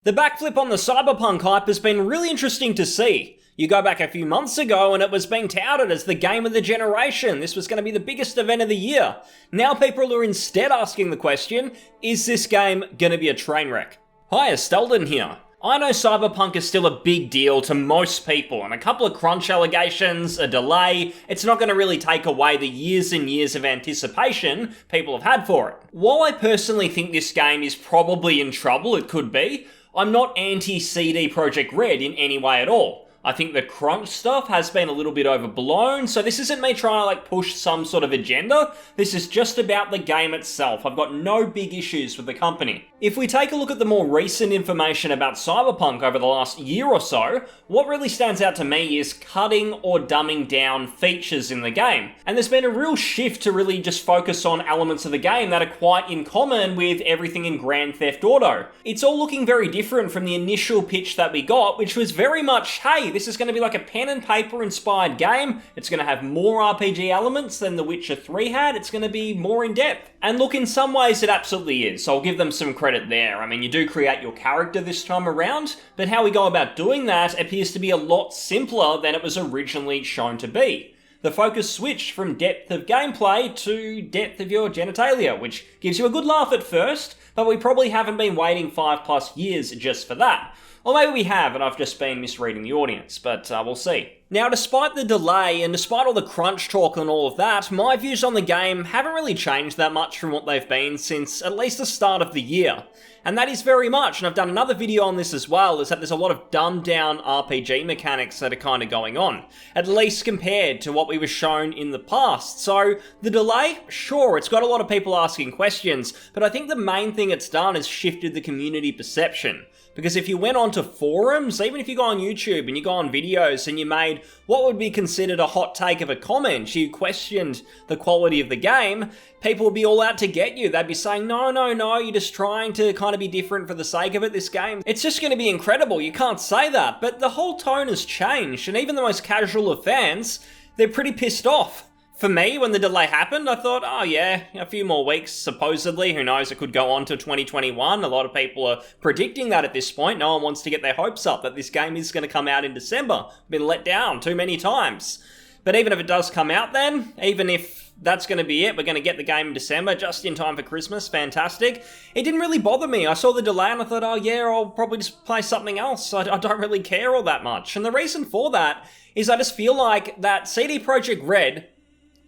The backflip on the Cyberpunk hype has been really interesting to see. You go back a few months ago and it was being touted as the game of the generation. This was going to be the biggest event of the year. Now people are instead asking the question, is this game going to be a train wreck? Hi, Estelden here. I know Cyberpunk is still a big deal to most people, and a couple of crunch allegations, a delay, it's not going to really take away the years and years of anticipation people have had for it. While I personally think this game is probably in trouble, it could be, I'm not anti-CD Projekt Red in any way at all. I think the crunch stuff has been a little bit overblown, so this isn't me trying to push some sort of agenda. This is just about the game itself. I've got no big issues with the company. If we take a look at the more recent information about Cyberpunk over the last year or so, what really stands out to me is cutting or dumbing down features in the game. And there's been a real shift to really just focus on elements of the game that are quite in common with everything in Grand Theft Auto. It's all looking very different from the initial pitch that we got, which was very much, hey, this is going to be like a pen and paper inspired game. It's going to have more RPG elements than The Witcher 3 had. It's going to be more in depth. And look, in some ways it absolutely is. So I'll give them some credit there. I mean, you do create your character this time around, but how we go about doing that appears to be a lot simpler than it was originally shown to be. The focus switched from depth of gameplay to depth of your genitalia, which gives you a good laugh at first, but we probably haven't been waiting 5+ years just for that. Or maybe we have, and I've just been misreading the audience, but we'll see. Now, despite the delay, and despite all the crunch talk and all of that, my views on the game haven't really changed that much from what they've been since at least the start of the year. And that is very much, and I've done another video on this as well, is that there's a lot of dumbed down RPG mechanics that are kind of going on, at least compared to what we were shown in the past. So, the delay, sure, it's got a lot of people asking questions, but I think the main thing it's done is shifted the community perception. Because if you went onto forums, even if you go on YouTube and you go on videos and you made what would be considered a hot take of a comment, you questioned the quality of the game, people would be all out to get you. They'd be saying, no, you're just trying to kind of be different for the sake of it, this game. It's just going to be incredible, you can't say that. But the whole tone has changed, and even the most casual of fans, they're pretty pissed off. For me, when the delay happened, I thought, oh yeah, a few more weeks, supposedly. Who knows, it could go on to 2021. A lot of people are predicting that at this point. No one wants to get their hopes up that this game is going to come out in December. Been let down too many times. But even if it does come out then, even if that's going to be it, we're going to get the game in December, just in time for Christmas, fantastic. It didn't really bother me. I saw the delay and I thought, oh yeah, I'll probably just play something else. I don't really care all that much. And the reason for that is I just feel like that CD Projekt Red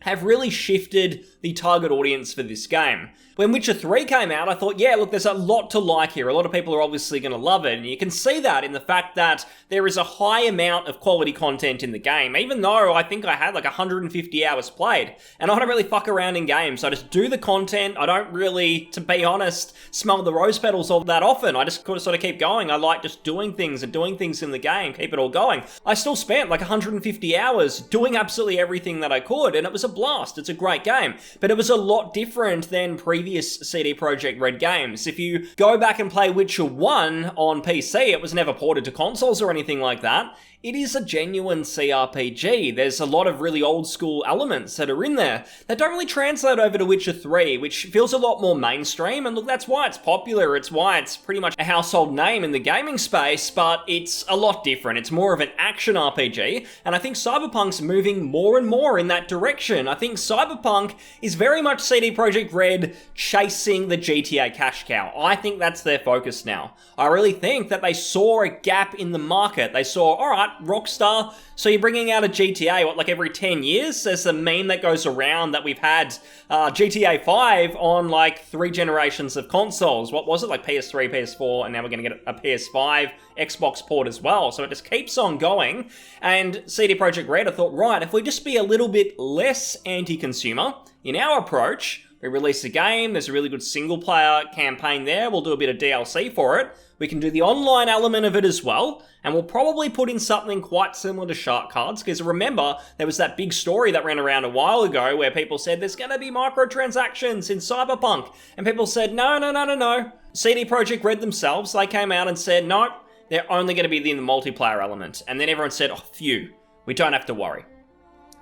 have really shifted the target audience for this game. When Witcher 3 came out, I thought, yeah, look, there's a lot to like here. A lot of people are obviously going to love it, and you can see that in the fact that there is a high amount of quality content in the game, even though I think I had like 150 hours played. And I don't really fuck around in games. I just do the content. I don't really, to be honest, smell the rose petals all that often. I just sort of keep going. I like just doing things and doing things in the game, keep it all going. I still spent like 150 hours doing absolutely everything that I could, and it was a blast. It's a great game. But it was a lot different than previous CD Projekt Red games. If you go back and play Witcher 1 on PC, it was never ported to consoles or anything like that. It is a genuine CRPG. There's a lot of really old school elements that are in there that don't really translate over to Witcher 3, which feels a lot more mainstream, and look, that's why it's popular. It's why it's pretty much a household name in the gaming space, but it's a lot different. It's more of an action RPG, and I think Cyberpunk's moving more and more in that direction. I think Cyberpunk is very much CD Projekt Red chasing the GTA cash cow. I think that's their focus now. I really think that they saw a gap in the market. They saw, alright, Rockstar, so you're bringing out a GTA, like every 10 years? There's a meme that goes around that we've had GTA 5 on like 3 generations of consoles. What was it? Like PS3, PS4, and now we're going to get a PS5, Xbox port as well. So it just keeps on going. And CD Projekt Red, I thought, right, if we just be a little bit less anti-consumer in our approach, we release a game, there's a really good single-player campaign there, we'll do a bit of DLC for it, we can do the online element of it as well, and we'll probably put in something quite similar to Shark Cards, because remember, there was that big story that ran around a while ago where people said there's going to be microtransactions in Cyberpunk, and people said, no. CD Projekt Red themselves, they came out and said, no, they're only going to be in the multiplayer element, and then everyone said, oh, phew, we don't have to worry.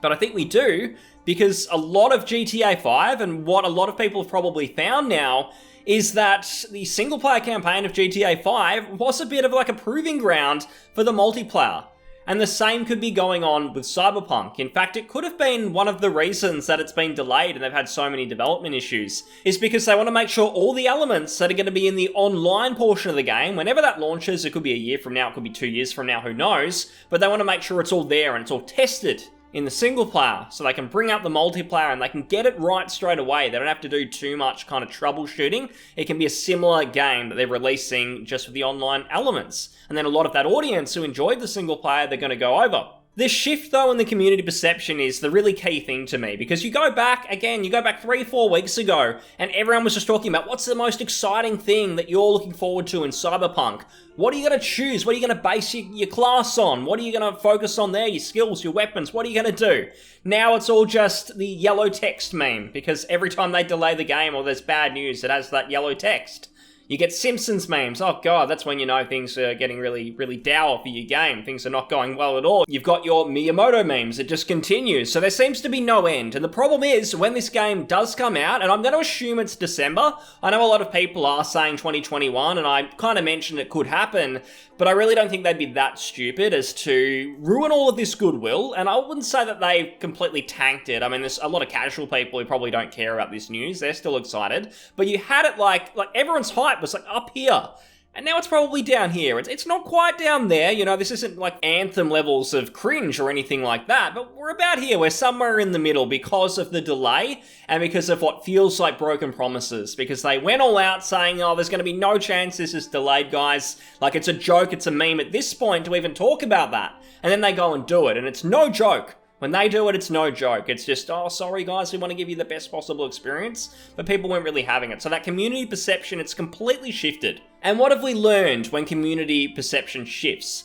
But I think we do, because a lot of GTA 5 and what a lot of people have probably found now is that the single-player campaign of GTA 5 was a bit of like a proving ground for the multiplayer. And the same could be going on with Cyberpunk. In fact, it could have been one of the reasons that it's been delayed and they've had so many development issues, is because they want to make sure all the elements that are going to be in the online portion of the game, whenever that launches, it could be a year from now, it could be 2 years from now, who knows, but they want to make sure it's all there and it's all tested in the single player, so they can bring out the multiplayer and they can get it right straight away. They don't have to do too much kind of troubleshooting. It can be a similar game that they're releasing just with the online elements. And then a lot of that audience who enjoyed the single player, they're going to go over. This shift, though, in the community perception is the really key thing to me, because you go back 3-4 weeks ago, and everyone was just talking about what's the most exciting thing that you're looking forward to in Cyberpunk. What are you going to choose? What are you going to base your class on? What are you going to focus on there? Your skills, your weapons? What are you going to do? Now it's all just the yellow text meme, because every time they delay the game or there's bad news, it has that yellow text. You get Simpsons memes. Oh god, that's when you know things are getting really, really dour for your game. Things are not going well at all. You've got your Miyamoto memes. It just continues. So there seems to be no end. And the problem is, when this game does come out, and I'm going to assume it's December, I know a lot of people are saying 2021, and I kind of mentioned it could happen, but I really don't think they'd be that stupid as to ruin all of this goodwill. And I wouldn't say that they've completely tanked it. I mean, there's a lot of casual people who probably don't care about this news. They're still excited. But you had it like everyone's hype was like up here. And now it's probably down here. It's not quite down there, you know, this isn't like Anthem levels of cringe or anything like that, but we're about here. We're somewhere in the middle because of the delay and because of what feels like broken promises, because they went all out saying, oh, there's going to be no chance this is delayed, guys. Like, it's a joke, it's a meme at this point to even talk about that. And then they go and do it, and it's no joke. When they do it, it's no joke. It's just, oh, sorry guys, we want to give you the best possible experience, but people weren't really having it. So that community perception, it's completely shifted. And what have we learned when community perception shifts?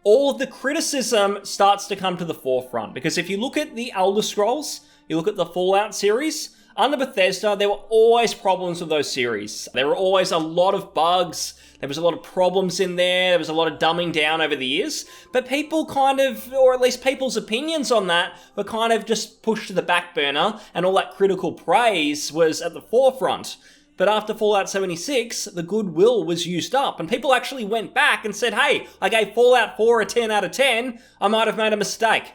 All of the criticism starts to come to the forefront, because if you look at the Elder Scrolls, you look at the Fallout series, under Bethesda, there were always problems with those series. There were always a lot of bugs. There was a lot of problems in there. There was a lot of dumbing down over the years. But people kind of, or at least people's opinions on that, were kind of just pushed to the back burner, and all that critical praise was at the forefront. But after Fallout 76, the goodwill was used up, and people actually went back and said, hey, I gave Fallout 4 a 10 out of 10. I might have made a mistake.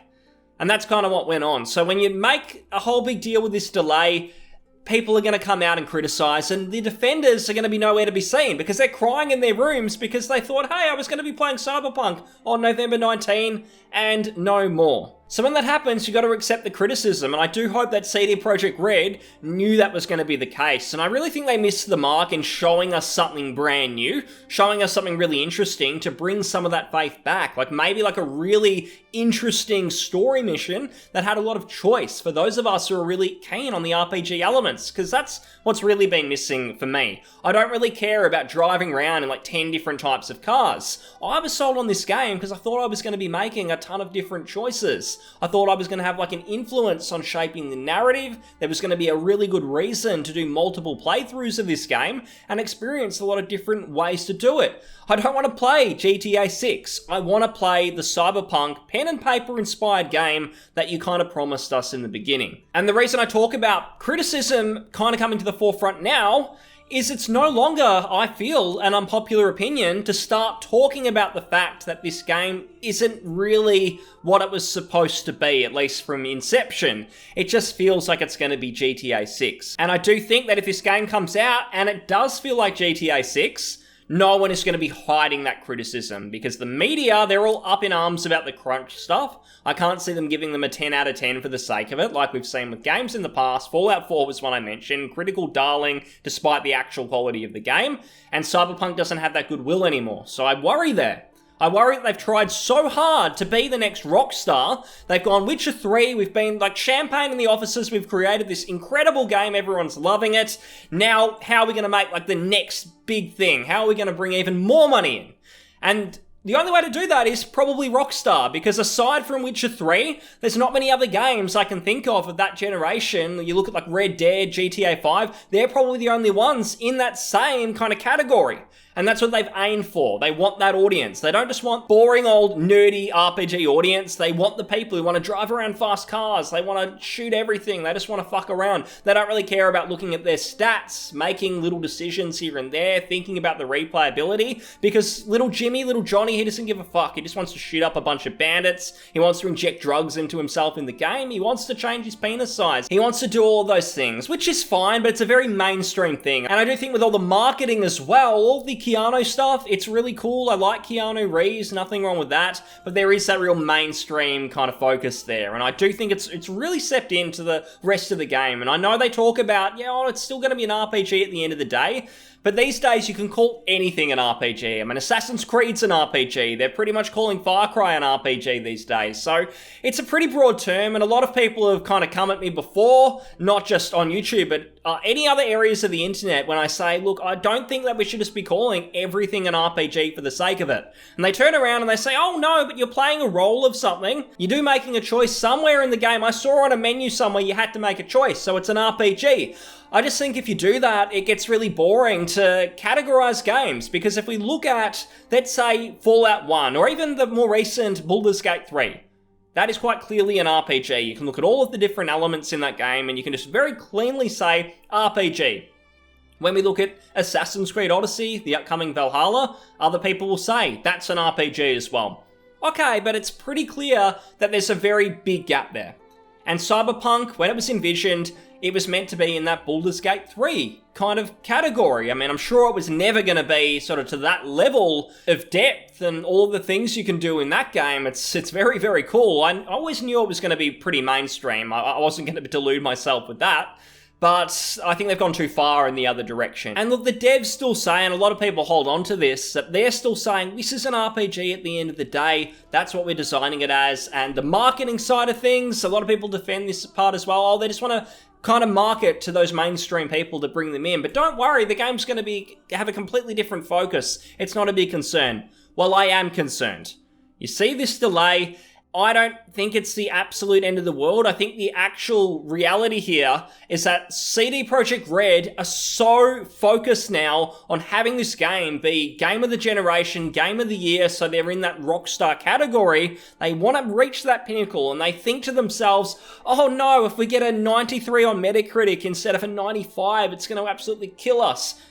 And that's kind of what went on. So when you make a whole big deal with this delay, people are going to come out and criticize, and the defenders are going to be nowhere to be seen because they're crying in their rooms because they thought, hey, I was going to be playing Cyberpunk on November 19 and no more. So when that happens, you got to accept the criticism, and I do hope that CD Projekt Red knew that was going to be the case, and I really think they missed the mark in showing us something brand new, showing us something really interesting to bring some of that faith back, like maybe like a really interesting story mission that had a lot of choice for those of us who are really keen on the RPG elements, because that's what's really been missing for me. I don't really care about driving around in like 10 different types of cars. I was sold on this game because I thought I was going to be making a ton of different choices. I thought I was going to have like an influence on shaping the narrative. There was going to be a really good reason to do multiple playthroughs of this game and experience a lot of different ways to do it. I don't want to play GTA 6. I want to play the Cyberpunk pen and paper inspired game that you kind of promised us in the beginning. And the reason I talk about criticism kind of coming to the forefront now is it's no longer, I feel, an unpopular opinion to start talking about the fact that this game isn't really what it was supposed to be, at least from inception. It just feels like it's going to be GTA 6. And I do think that if this game comes out and it does feel like GTA 6, no one is going to be hiding that criticism, because the media, they're all up in arms about the crunch stuff. I can't see them giving them a 10 out of 10 for the sake of it, like we've seen with games in the past. Fallout 4 was one I mentioned, critical darling despite the actual quality of the game, and Cyberpunk doesn't have that goodwill anymore, so I worry there. I worry that they've tried so hard to be the next Rockstar. They've gone Witcher 3, we've been like champagne in the offices, we've created this incredible game, everyone's loving it. Now, how are we going to make like the next big thing? How are we going to bring even more money in? And the only way to do that is probably Rockstar, because aside from Witcher 3, there's not many other games I can think of that generation. You look at like Red Dead, GTA 5, they're probably the only ones in that same kind of category. And that's what they've aimed for. They want that audience. They don't just want boring old nerdy RPG audience. They want the people who want to drive around fast cars. They want to shoot everything. They just want to fuck around. They don't really care about looking at their stats, making little decisions here and there, thinking about the replayability, because little Jimmy, little Johnny, he doesn't give a fuck. He just wants to shoot up a bunch of bandits. He wants to inject drugs into himself in the game. He wants to change his penis size. He wants to do all of those things, which is fine, but it's a very mainstream thing. And I do think with all the marketing as well, all the Keanu stuff, it's really cool. I like Keanu Reeves, nothing wrong with that, but there is that real mainstream kind of focus there, and I do think it's really stepped into the rest of the game. And I know they talk about, it's still going to be an RPG at the end of the day, but these days you can call anything an RPG. I mean, Assassin's Creed's an RPG. They're pretty much calling Far Cry an RPG these days. So it's a pretty broad term, and a lot of people have kind of come at me before, not just on YouTube, but any other areas of the internet when I say, look, I don't think that we should just be calling everything an RPG for the sake of it. And they turn around and they say, oh no, but you're playing a role of something. You do making a choice somewhere in the game. I saw on a menu somewhere you had to make a choice, so it's an RPG. I just think if you do that, it gets really boring to categorize games, because if we look at, let's say, Fallout 1, or even the more recent Baldur's Gate 3, that is quite clearly an RPG. You can look at all of the different elements in that game, and you can just very cleanly say RPG. When we look at Assassin's Creed Odyssey, the upcoming Valhalla, other people will say that's an RPG as well. Okay, but it's pretty clear that there's a very big gap there. And Cyberpunk, when it was envisioned, it was meant to be in that Baldur's Gate 3 kind of category. I mean, I'm sure it was never going to be sort of to that level of depth and all the things you can do in that game. It's very, very cool. I always knew it was going to be pretty mainstream. I wasn't going to delude myself with that. But I think they've gone too far in the other direction. And look, the devs still say, and a lot of people hold on to this, that they're still saying this is an RPG at the end of the day. That's what we're designing it as. And the marketing side of things, a lot of people defend this part as well. Oh, they just want to kind of market to those mainstream people to bring them in. But don't worry, the game's going to have a completely different focus. It's not a big concern. Well, I am concerned. You see this delay. I don't think it's the absolute end of the world. I think the actual reality here is that CD Projekt Red are so focused now on having this game be Game of the Generation, Game of the Year, so they're in that Rockstar category. They want to reach that pinnacle, and they think to themselves, oh no, if we get a 93 on Metacritic instead of a 95, it's going to absolutely kill us.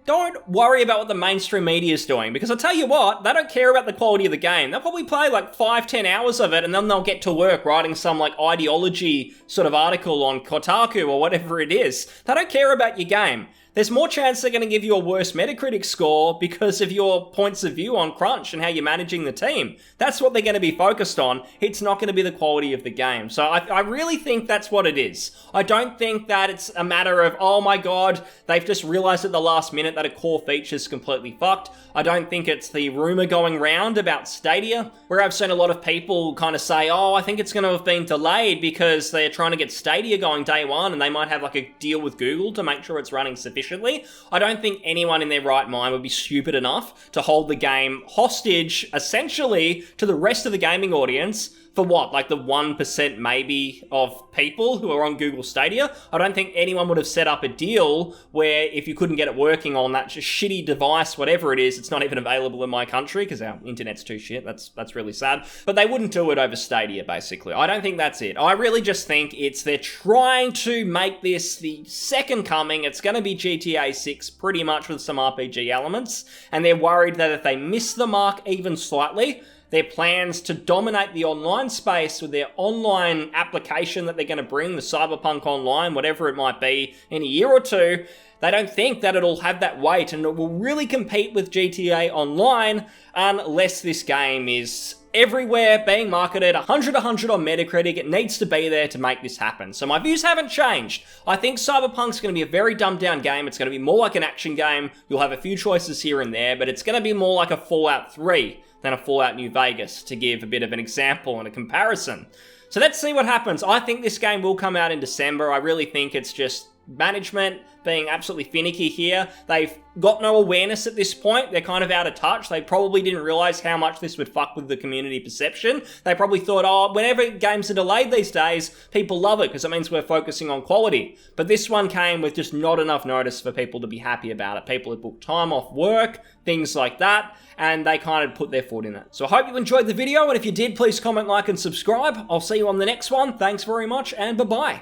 Don't worry about what the mainstream media is doing, because I'll tell you what, they don't care about the quality of the game. They'll probably play like 5-10 hours of it, and then they'll get to work writing some like ideology sort of article on Kotaku or whatever it is. They don't care about your game. There's more chance they're going to give you a worse Metacritic score because of your points of view on crunch and how you're managing the team. That's what they're going to be focused on. It's not going to be the quality of the game. So I really think that's what it is. I don't think that it's a matter of, oh my god, they've just realized at the last minute that a core feature is completely fucked. I don't think it's the rumor going round about Stadia, where I've seen a lot of people kind of say, oh, I think it's going to have been delayed because they're trying to get Stadia going day one and they might have like a deal with Google to make sure it's running sufficiently. I don't think anyone in their right mind would be stupid enough to hold the game hostage, essentially, to the rest of the gaming audience for what, like the 1% maybe of people who are on Google Stadia? I don't think anyone would have set up a deal where if you couldn't get it working on that just shitty device, whatever it is, it's not even available in my country because our internet's too shit. That's really sad. But they wouldn't do it over Stadia, basically. I don't think that's it. I really just think they're trying to make this the second coming. It's going to be GTA 6 pretty much with some RPG elements, and they're worried that if they miss the mark even slightly, their plans to dominate the online space with their online application that they're going to bring, the Cyberpunk Online, whatever it might be, in a year or two, they don't think that it'll have that weight and it will really compete with GTA Online unless this game is everywhere being marketed, 100 on Metacritic. It needs to be there to make this happen. So my views haven't changed. I think Cyberpunk's going to be a very dumbed down game. It's going to be more like an action game. You'll have a few choices here and there, but it's going to be more like a Fallout 3 than a Fallout New Vegas, to give a bit of an example and a comparison. So let's see what happens. I think this game will come out in December. I really think it's just management being absolutely finicky here. They've got no awareness at this point. They're kind of out of touch. They probably didn't realize how much this would fuck with the community perception. They probably thought, oh, whenever games are delayed these days, people love it because it means we're focusing on quality. But this one came with just not enough notice for people to be happy about it. People had booked time off work, things like that, and they kind of put their foot in it. So I hope you enjoyed the video, and if you did, please comment, like, and subscribe. I'll see you on the next one. Thanks very much, and bye-bye.